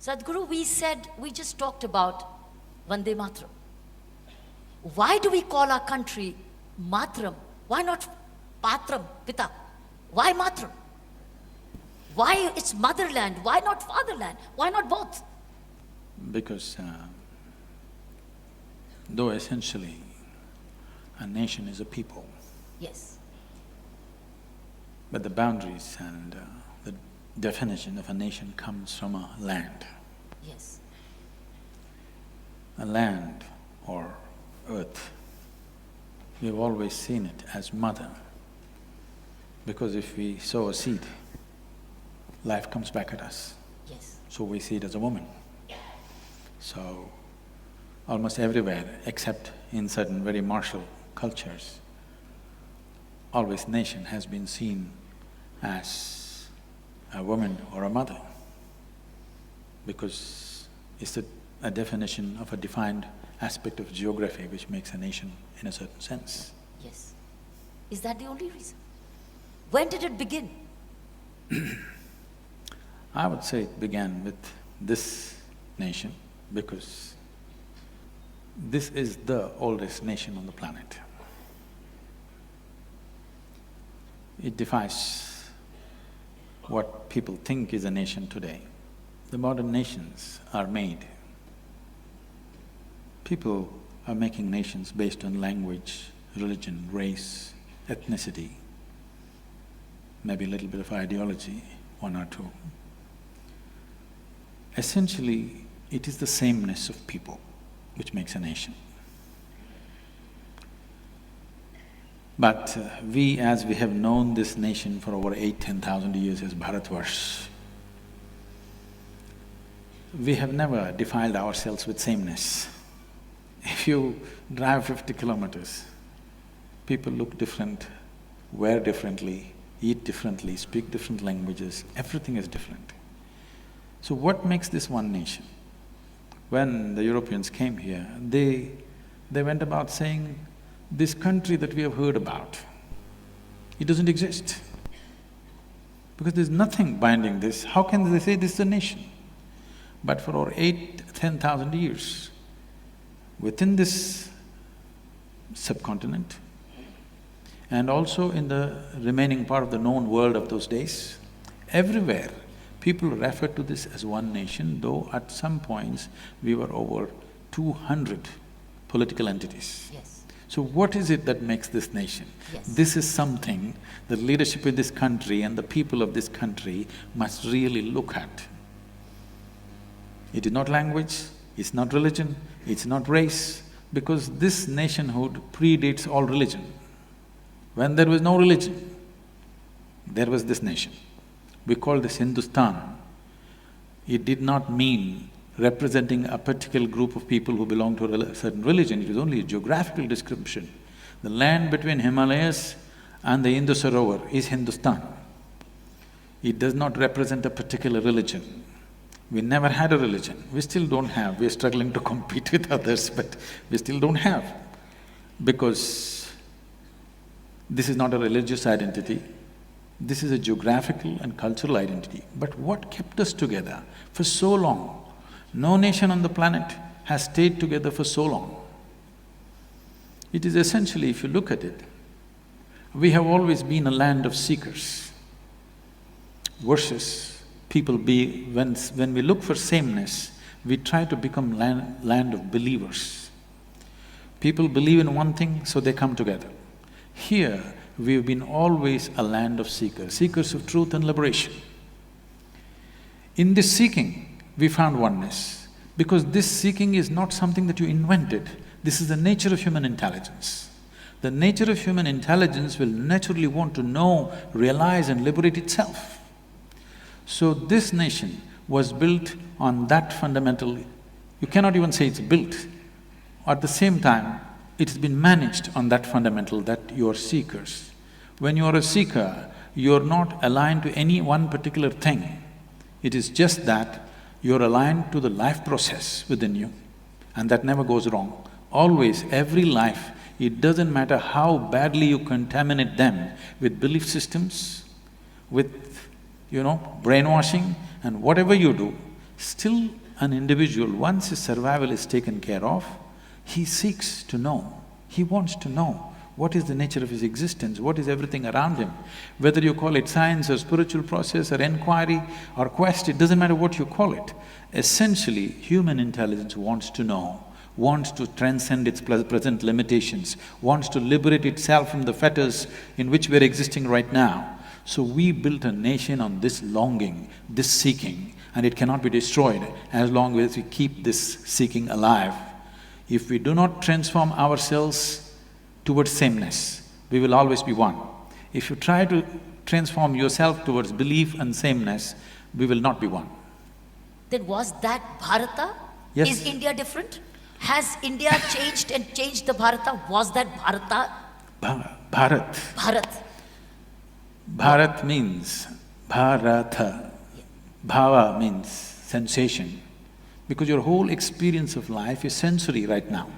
Sadhguru, we just talked about Vande Mataram. Why do we call our country Matram? Why not Patram, Pita? Why Matram? Why it's motherland? Why not fatherland? Why not both? Because though essentially a nation is a people, Yes. but the boundaries and the definition of a nation comes from a land. Yes. A land or earth, we've always seen it as mother, because if we sow a seed, life comes back at us. Yes. So we see it as a woman. So, almost everywhere except in certain very martial cultures, always nation has been seen as a woman or a mother, because it's a definition of a defined aspect of geography which makes a nation in a certain sense. Yes. Is that the only reason? When did it begin? I would say it began with this nation because this is the oldest nation on the planet. It defies what people think is a nation today. The modern nations are made. People are making nations based on language, religion, race, ethnicity, maybe a little bit of ideology, one or two. Essentially, it is the sameness of people which makes a nation. But we, as we have known this nation for over 8,000–10,000 years as Bharatvarsh, we have never defiled ourselves with sameness. If you drive 50 kilometers, people look different, wear differently, eat differently, speak different languages, everything is different. So what makes this one nation? When the Europeans came here, they went about saying, this country that we have heard about, it doesn't exist. Because there's nothing binding this, how can they say this is a nation? But for over 8–10,000 years, within this subcontinent and also in the remaining part of the known world of those days, everywhere people refer to this as one nation, though at some points we were over 200 political entities. Yes. So what is it that makes this nation? Yes. This is something the leadership in this country and the people of this country must really look at. It is not language, it's not religion, it's not race, because this nationhood predates all religion. When there was no religion, there was this nation. We call this Hindustan. It did not mean representing a particular group of people who belong to a certain religion, it was only a geographical description. The land between Himalayas and the Indus Sarovar is Hindustan. It does not represent a particular religion. We never had a religion, we still don't have, we're struggling to compete with others, but we still don't have. Because this is not a religious identity, this is a geographical and cultural identity. But what kept us together for so long? No nation on the planet has stayed together for so long. It is essentially, if you look at it, we have always been a land of seekers versus people be… When we look for sameness, we try to become land of believers. People believe in one thing, so they come together. Here, we've been always a land of seekers, seekers of truth and liberation. In this seeking, we found oneness, because this seeking is not something that you invented, this is the nature of human intelligence. The nature of human intelligence will naturally want to know, realize and liberate itself. So this nation was built on that fundamental… You cannot even say it's built. At the same time, it's been managed on that fundamental that you are seekers. When you are a seeker, you're not aligned to any one particular thing. It is just that you're aligned to the life process within you, and that never goes wrong. Always, every life, it doesn't matter how badly you contaminate them with belief systems, with, brainwashing and whatever you do, Still, an individual, once his survival is taken care of, he seeks to know. He wants to know what is the nature of his existence, what is everything around him. Whether you call it science or spiritual process or inquiry or quest, it doesn't matter what you call it. Essentially, human intelligence wants to know, wants to transcend its present limitations, wants to liberate itself from the fetters in which we're existing right now. So we built a nation on this longing, this seeking, and it cannot be destroyed as long as we keep this seeking alive. If we do not transform ourselves towards sameness, we will always be one. If you try to transform yourself towards belief and sameness, we will not be one. Then was that Bharata? Yes. Is India different? Has India changed and changed the Bharata? Was that Bharata? Bharat. Bharat. Bharat means Bharata. Bhava means sensation. Because your whole experience of life is sensory right now.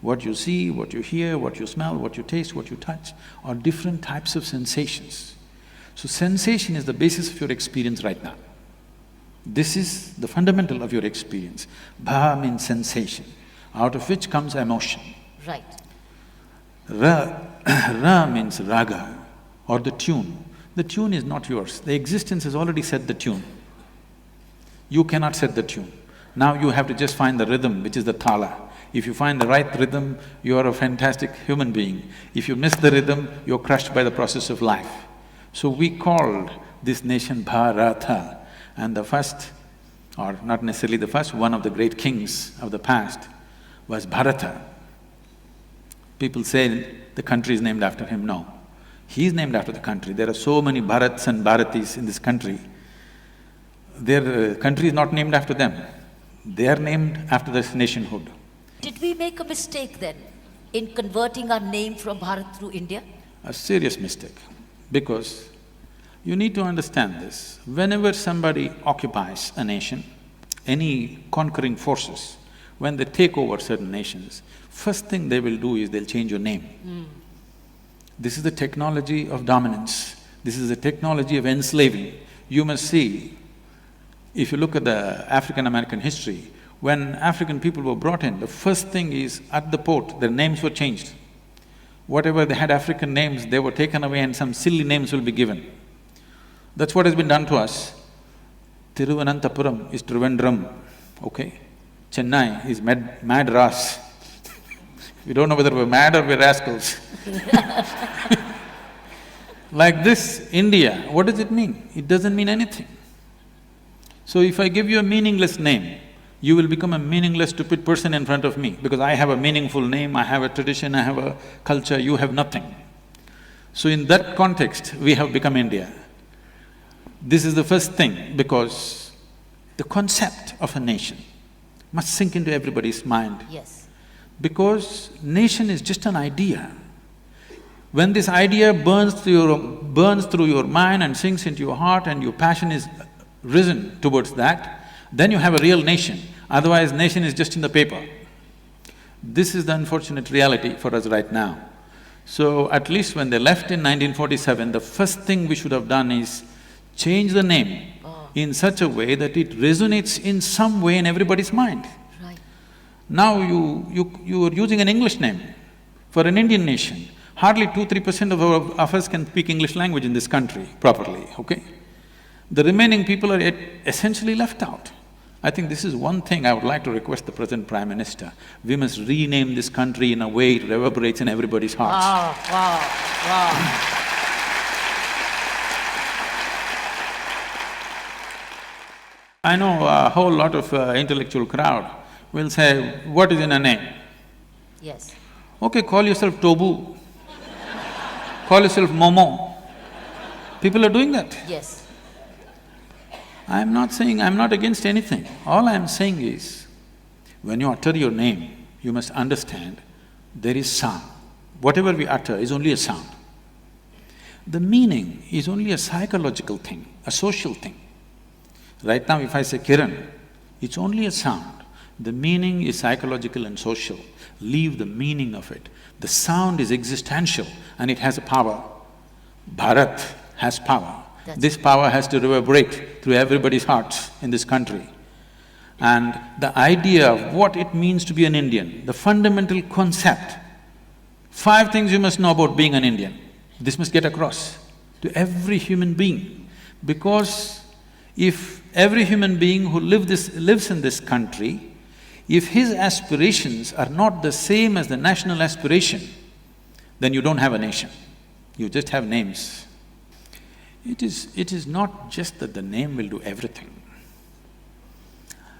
What you see, what you hear, what you smell, what you taste, what you touch are different types of sensations. So sensation is the basis of your experience right now. This is the fundamental of your experience. Bha means sensation, out of which comes emotion. Right. Ra means raga, or the tune. The tune is not yours. The existence has already set the tune. You cannot set the tune. Now you have to just find the rhythm, which is the thala. If you find the right rhythm, you are a fantastic human being. If you miss the rhythm, you're crushed by the process of life. So we called this nation Bharata, and the first, or not necessarily the first, one of the great kings of the past was Bharata. People say the country is named after him. No, he is named after the country. There are so many Bharats and Bharatis in this country. Their country is not named after them. They are named after this nationhood. Did we make a mistake then in converting our name from Bharat to India? A serious mistake, because you need to understand this. Whenever somebody occupies a nation, any conquering forces, when they take over certain nations, first thing they will do is they'll change your name. This is the technology of dominance. This is the technology of enslaving. You must see, if you look at the African-American history, when African people were brought in, the first thing is, at the port, their names were changed. Whatever they had African names, they were taken away and some silly names will be given. That's what has been done to us. Thiruvananthapuram is Trivandrum, okay? Chennai is Madras. We don't know whether we're mad or we're rascals. Like this, India, what does it mean? It doesn't mean anything. So if I give you a meaningless name, you will become a meaningless, stupid person in front of me, because I have a meaningful name, I have a tradition, I have a culture, you have nothing. So in that context, we have become India. This is the first thing, because the concept of a nation must sink into everybody's mind. Yes. Because nation is just an idea. When this idea burns through your mind and sinks into your heart and your passion is risen towards that, then you have a real nation. Otherwise, nation is just in the paper. This is the unfortunate reality for us right now. So at least when they left in 1947, the first thing we should have done is change the name in such a way that it resonates in some way in everybody's mind. Right. Now you are using an English name for an Indian nation. Hardly 2–3% of us can speak English language in this country properly, okay? The remaining people are essentially left out. I think this is one thing I would like to request the present Prime Minister. We must rename this country in a way it reverberates in everybody's hearts. Wow. I know a whole lot of intellectual crowd will say, what is in a name? Yes. Okay, call yourself Tobu, call yourself Momo. People are doing that. Yes. I'm not saying… I'm not against anything. All I'm saying is, when you utter your name, you must understand there is sound. Whatever we utter is only a sound. The meaning is only a psychological thing, a social thing. Right now, if I say Kiran, it's only a sound. The meaning is psychological and social. Leave the meaning of it. The sound is existential and it has a power. Bharat has power. This power has to reverberate through everybody's hearts in this country. And the idea of what it means to be an Indian, the fundamental concept, 5 things you must know about being an Indian. This must get across to every human being. Because if every human being who lives in this country, if his aspirations are not the same as the national aspiration, then you don't have a nation, you just have names. It is not just that the name will do everything.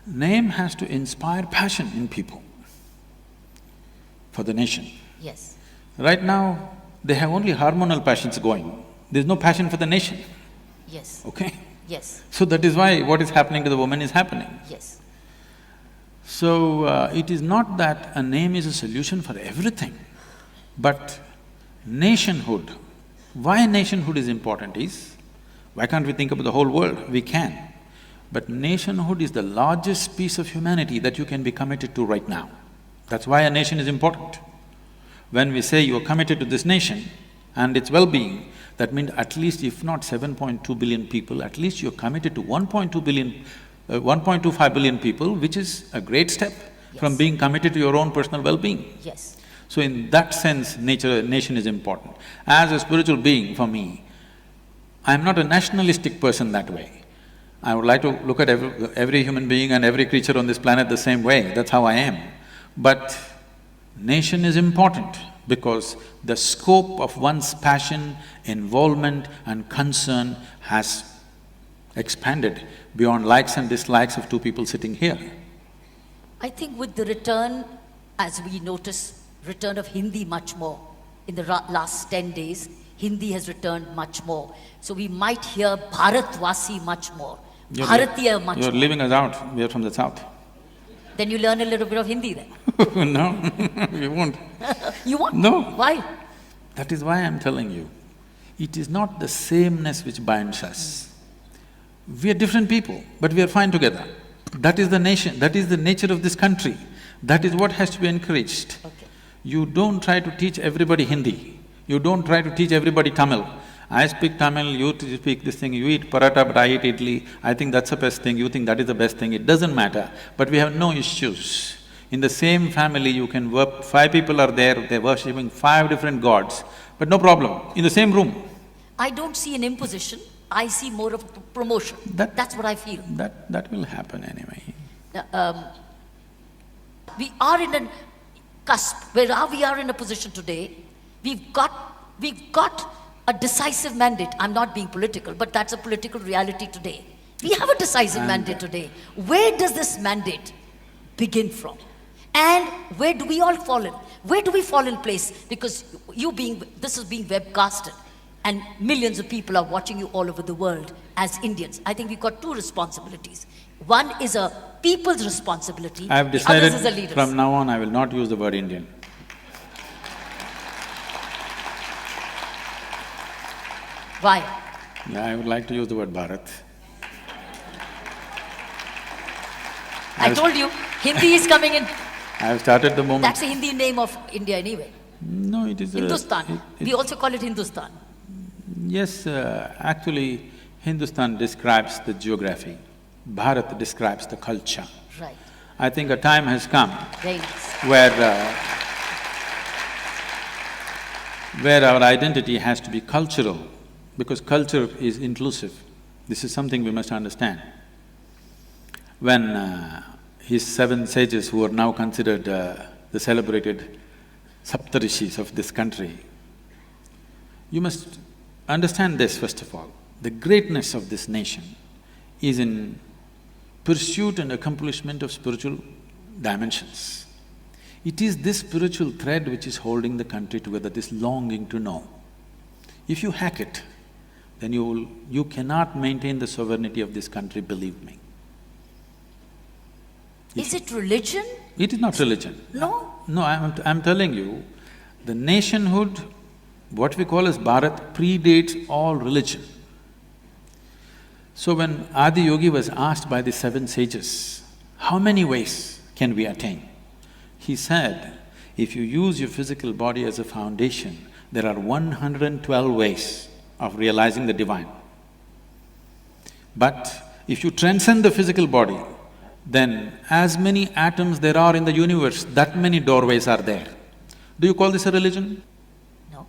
Name has to inspire passion in people for the nation. Yes. Right now, they have only hormonal passions going, there's no passion for the nation. Yes. Okay? Yes. So that is why what is happening to the woman is happening. Yes. So, it is not that a name is a solution for everything, but nationhood. Why nationhood is important is, why can't we think about the whole world? We can. But nationhood is the largest piece of humanity that you can be committed to right now. That's why a nation is important. When we say you are committed to this nation and its well-being, that means at least if not 7.2 billion people, at least you're committed to 1.2 billion, 1.25 billion people, which is a great step from being committed to your own personal well-being. Yes. So in that sense, nation is important. As a spiritual being, for me, I'm not a nationalistic person that way. I would like to look at every human being and every creature on this planet the same way, that's how I am. But nation is important because the scope of one's passion, involvement and concern has expanded beyond likes and dislikes of 2 people sitting here. I think with the return, as we notice, return of Hindi much more. In the last 10 days, Hindi has returned much more. So we might hear Bharatvasi much more, Bharatiya much more. You're leaving us out, we are from the south. Then you learn a little bit of Hindi then. No, we won't. You won't? No. Why? That is why I'm telling you, it is not the sameness which binds us. We are different people, but we are fine together. That is the nation, that is the nature of this country. That is what has to be encouraged. Okay. You don't try to teach everybody Hindi. You don't try to teach everybody Tamil. I speak Tamil, you speak this thing, you eat paratha but I eat idli, I think that's the best thing, you think that is the best thing, it doesn't matter. But we have no issues. In the same family you can work… 5 people are there, they're worshipping 5 different gods, but no problem, in the same room. I don't see an imposition, I see more of a promotion. That's what I feel. That will happen anyway. We are in a cusp, where we are in a position today, we've got a decisive mandate. I'm not being political, but that's a political reality today. We have a decisive mandate today. Where does this mandate begin from? And where do we all fall in? Where do we fall in place? Because this is being webcasted and millions of people are watching you all over the world as Indians. I think we've got 2 responsibilities. One is a people's responsibility, I have the others decided is a leader's. from now on I will not use the word Indian. Why? Yeah, I would like to use the word Bharat. I told you, Hindi is coming in. I have started the movement. That's the Hindi name of India anyway. No, it is Hindustan. We also call it Hindustan. Yes, actually Hindustan describes the geography, Bharat describes the culture. Right. I think a time has come Very nice. where our identity has to be cultural, because culture is inclusive. This is something we must understand. When his 7 sages, who are now considered the celebrated Saptarishis of this country, you must understand this first of all. The greatness of this nation is in pursuit and accomplishment of spiritual dimensions. It is this spiritual thread which is holding the country together, this longing to know. If you hack it, then you cannot maintain the sovereignty of this country, believe me. Is it religion? It is not religion. No? No, I'm telling you, the nationhood, what we call as Bharat, predates all religion. So when Adi Yogi was asked by the 7 sages, how many ways can we attain? He said, if you use your physical body as a foundation, there are 112 ways of realizing the divine. But if you transcend the physical body, then as many atoms there are in the universe, that many doorways are there. Do you call this a religion? No.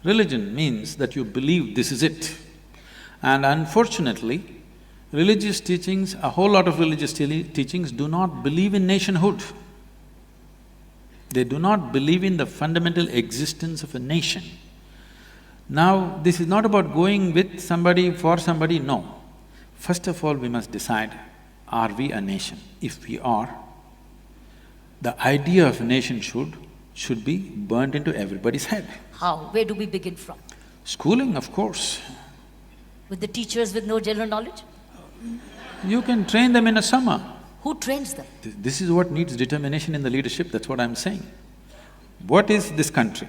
Religion means that you believe this is it. And unfortunately, religious teachings, a whole lot of religious teachings do not believe in nationhood. They do not believe in the fundamental existence of a nation. Now, this is not about going with somebody, for somebody, no. First of all, we must decide, are we a nation? If we are, the idea of a nation should be burnt into everybody's head. How? Where do we begin from? Schooling, of course. With the teachers with no general knowledge? You can train them in a summer. Who trains them? This is what needs determination in the leadership, that's what I'm saying. What is this country?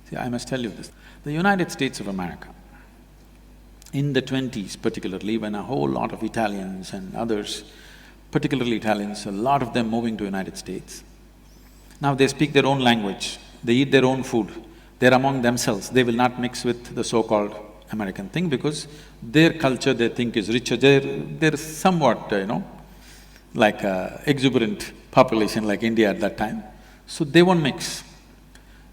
See, I must tell you this. The United States of America, in the 20s particularly, when a whole lot of Italians and others, particularly Italians, a lot of them moving to United States, now they speak their own language, they eat their own food, they're among themselves, they will not mix with the so-called American thing because their culture they think is richer, they're somewhat, like a exuberant population like India at that time, so they won't mix.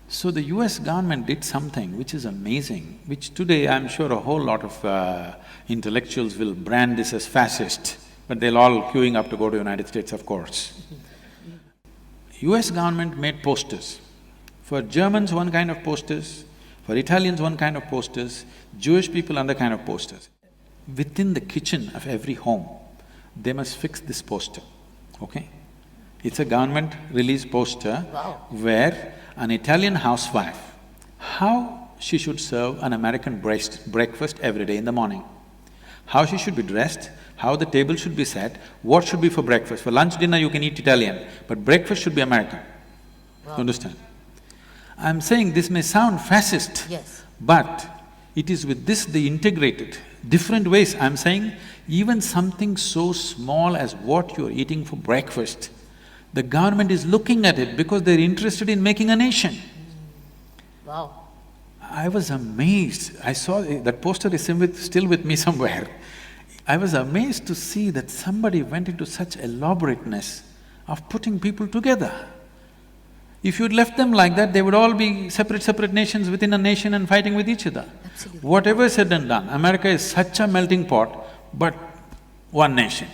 So the US government did something which is amazing, which today I'm sure a whole lot of intellectuals will brand this as fascist, but they'll all queuing up to go to United States, of course. US government made posters. For Germans, one kind of posters, for Italians, one kind of posters, Jewish people, another kind of posters. Within the kitchen of every home, they must fix this poster, okay? It's a government-released poster. Wow. Where an Italian housewife, how she should serve an American breakfast every day in the morning, how she should be dressed, how the table should be set, what should be for breakfast. For lunch, dinner you can eat Italian, but breakfast should be American. Wow. You understand? I'm saying this may sound fascist, Yes. but it is with this they integrated different ways. I'm saying even something so small as what you're eating for breakfast, the government is looking at it because they're interested in making a nation. Wow. I was amazed. I saw that poster is still with me somewhere. I was amazed to see that somebody went into such elaborateness of putting people together. If you'd left them like that, they would all be separate nations within a nation and fighting with each other. Absolutely. Whatever said and done, America is such a melting pot, but one nation,